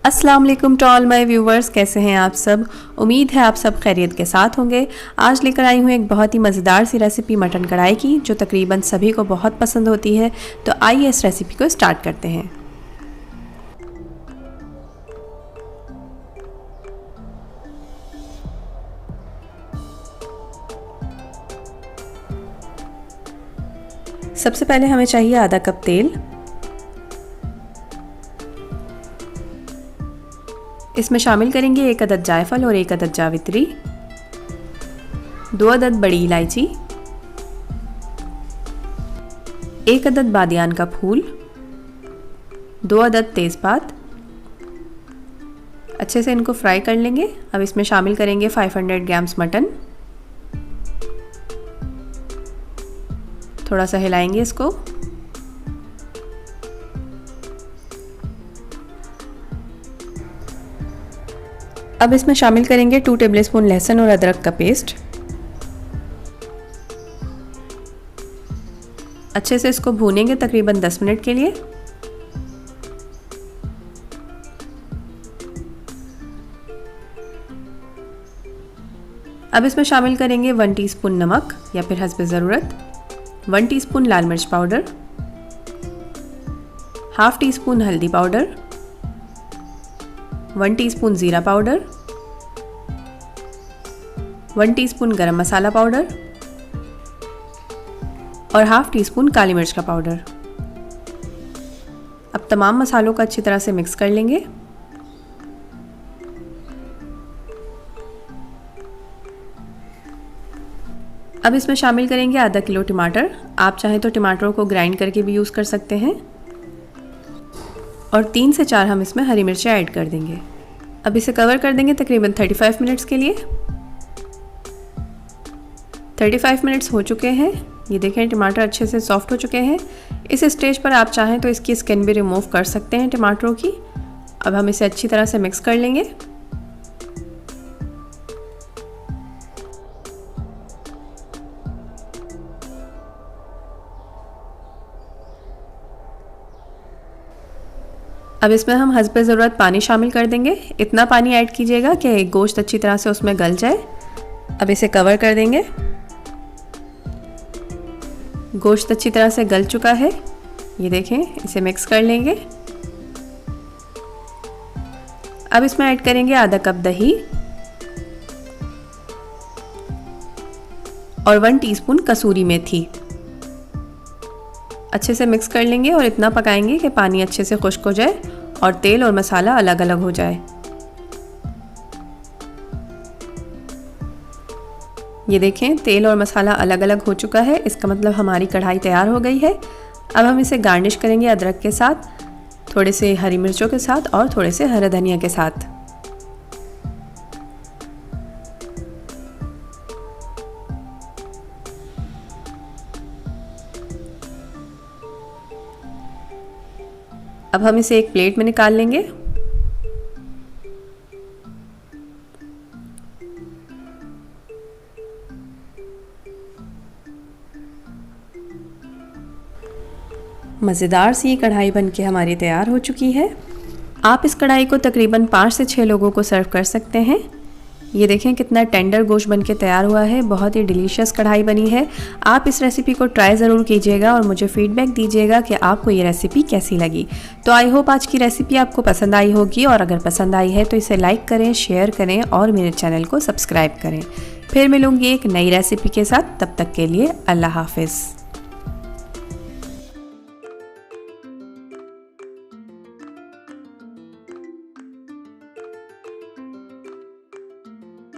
अस्सलाम वालेकुम to all my viewers, कैसे हैं आप सब। उम्मीद है आप सब खैरियत के साथ होंगे। आज लेकर आई हूँ एक बहुत ही मज़ेदार सी रेसिपी मटन कढ़ाई की, जो तकरीबन सभी को बहुत पसंद होती है। तो आइए इस रेसिपी को स्टार्ट करते हैं। सबसे पहले हमें चाहिए आधा कप तेल। इसमें शामिल करेंगे 1 अदद जायफल और 1 अदद जावित्री, 2 अदद बड़ी इलायची, 1 अदद बादियान का फूल, 2 अदद तेज़पात। अच्छे से इनको फ्राई कर लेंगे। अब इसमें शामिल करेंगे 500 ग्राम्स मटन। थोड़ा सा हिलाएंगे इसको। अब इसमें शामिल करेंगे 2 टेबलस्पून लहसुन और अदरक का पेस्ट। अच्छे से इसको भूनेंगे तकरीबन 10 मिनट के लिए। अब इसमें शामिल करेंगे 1 टीस्पून नमक या फिर हस्बे ज़रूरत, 1 टीस्पून लाल मिर्च पाउडर, हाफ टीस्पून हल्दी पाउडर, 1 टीस्पून ज़ीरा पाउडर, 1 टीस्पून गरम मसाला पाउडर और हाफ टीस्पून काली मिर्च का पाउडर। अब तमाम मसालों को अच्छी तरह से मिक्स कर लेंगे। अब इसमें शामिल करेंगे आधा किलो टमाटर। आप चाहें तो टमाटरों को ग्राइंड करके भी यूज़ कर सकते हैं। और 3 से 4 हम इसमें हरी मिर्चें ऐड कर देंगे। अब इसे कवर कर देंगे तकरीबन 35 मिनट्स के लिए। 35 मिनट्स हो चुके हैं। ये देखें टमाटर अच्छे से सॉफ्ट हो चुके हैं। इस स्टेज पर आप चाहें तो इसकी स्किन भी रिमूव कर सकते हैं टमाटरों की। अब हम इसे अच्छी तरह से मिक्स कर लेंगे। अब इसमें हम हस्बे ज़रूरत पानी शामिल कर देंगे। इतना पानी ऐड कीजिएगा कि गोश्त अच्छी तरह से उसमें गल जाए। अब इसे कवर कर देंगे। गोश्त अच्छी तरह से गल चुका है। ये देखें, इसे मिक्स कर लेंगे। अब इसमें ऐड करेंगे आधा कप दही और 1 टीस्पून कसूरी मेथी। अच्छे से मिक्स कर लेंगे और इतना पकाएंगे कि पानी अच्छे से खुश्क हो जाए और तेल और मसाला अलग अलग हो जाए। ये देखें, तेल और मसाला अलग अलग हो चुका है। इसका मतलब हमारी कढ़ाई तैयार हो गई है। अब हम इसे गार्निश करेंगे अदरक के साथ, थोड़े से हरी मिर्चों के साथ और थोड़े से हरा धनिया के साथ। अब हम इसे एक प्लेट में निकाल लेंगे। मज़ेदार सी कढ़ाई बनके हमारी तैयार हो चुकी है। आप इस कढ़ाई को तकरीबन 5 से 6 लोगों को सर्व कर सकते हैं। ये देखें कितना टेंडर गोश्त बनके तैयार हुआ है। बहुत ही डिलीशियस कढ़ाई बनी है। आप इस रेसिपी को ट्राई ज़रूर कीजिएगा और मुझे फीडबैक दीजिएगा कि आपको ये रेसिपी कैसी लगी। तो आई होप आज की रेसिपी आपको पसंद आई होगी, और अगर पसंद आई है तो इसे लाइक करें, शेयर करें और मेरे चैनल को सब्सक्राइब करें। फिर मिलूंगी एक नई रेसिपी के साथ। तब तक के लिए अल्लाह हाफिज़।